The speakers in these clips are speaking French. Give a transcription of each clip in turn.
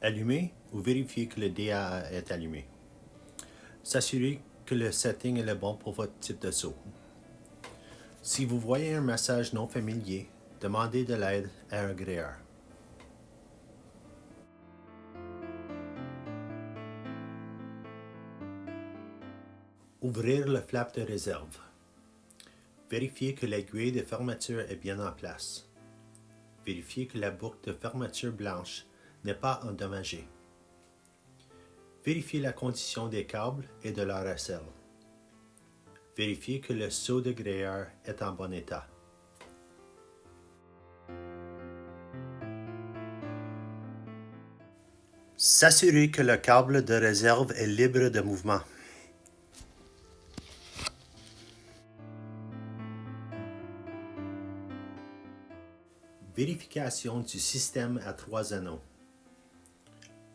Allumer ou vérifier que le DAA est allumé. S'assurer que le setting est le bon pour votre type de saut. Si vous voyez un message non familier, demandez de l'aide à un gréeur. Ouvrir le flap de réserve. Vérifier que l'aiguille de fermeture est bien en place. Vérifier que la boucle de fermeture blanche n'est pas endommagée. Vérifier la condition des câbles et de leur aisselle. Vérifier que le seau de gréeur est en bon état. S'assurer que le câble de réserve est libre de mouvement. Vérification du système à 3 anneaux.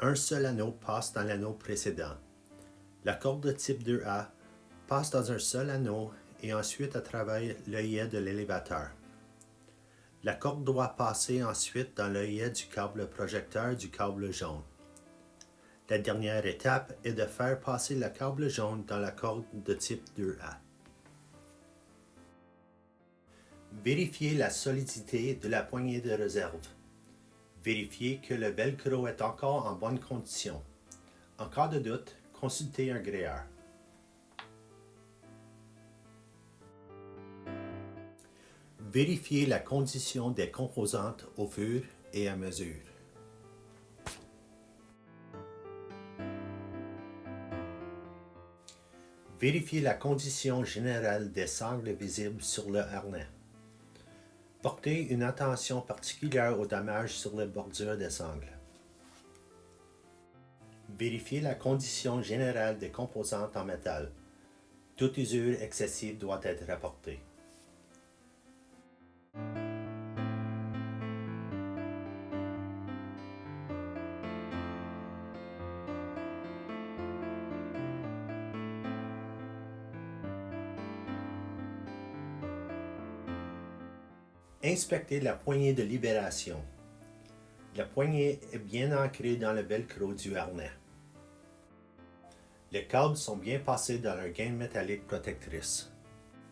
Un seul anneau passe dans l'anneau précédent. La corde de type 2A passe dans un seul anneau et ensuite à travers l'œillet de l'élévateur. La corde doit passer ensuite dans l'œillet du câble projecteur du câble jaune. La dernière étape est de faire passer le câble jaune dans la corde de type 2A. Vérifier la solidité de la poignée de réserve. Vérifier que le velcro est encore en bonne condition. En cas de doute, consultez un gréeur. Vérifier la condition des composantes au fur et à mesure. Vérifier la condition générale des sangles visibles sur le harnais. Portez une attention particulière aux dommages sur les bordures des sangles. Vérifier la condition générale des composantes en métal. Toute usure excessive doit être rapportée. Inspectez la poignée de libération. La poignée est bien ancrée dans le velcro du harnais. Les câbles sont bien passés dans leur gaine métallique protectrice.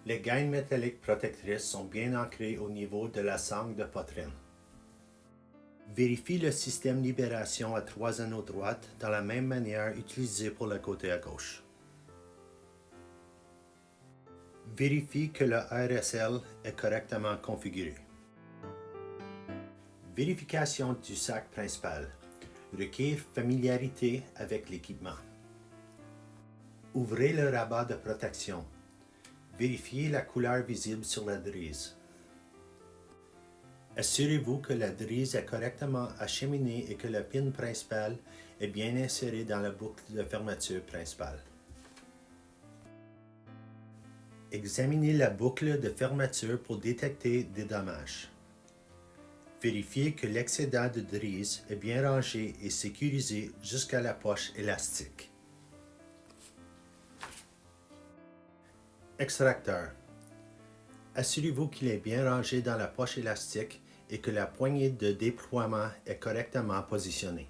Les gaines métalliques protectrices sont bien ancrées au niveau de la sangle de poitrine. Vérifiez le système libération à 3 anneaux droites dans la même manière utilisée pour le côté à gauche. Vérifiez que le RSL est correctement configuré. Vérification du sac principal. Requiert familiarité avec l'équipement. Ouvrez le rabat de protection. Vérifiez la couleur visible sur la drisse. Assurez-vous que la drisse est correctement acheminée et que le pin principal est bien inséré dans la boucle de fermeture principale. Examinez la boucle de fermeture pour détecter des dommages. Vérifiez que l'excédent de drisse est bien rangé et sécurisé jusqu'à la poche élastique. Extracteur. Assurez-vous qu'il est bien rangé dans la poche élastique et que la poignée de déploiement est correctement positionnée.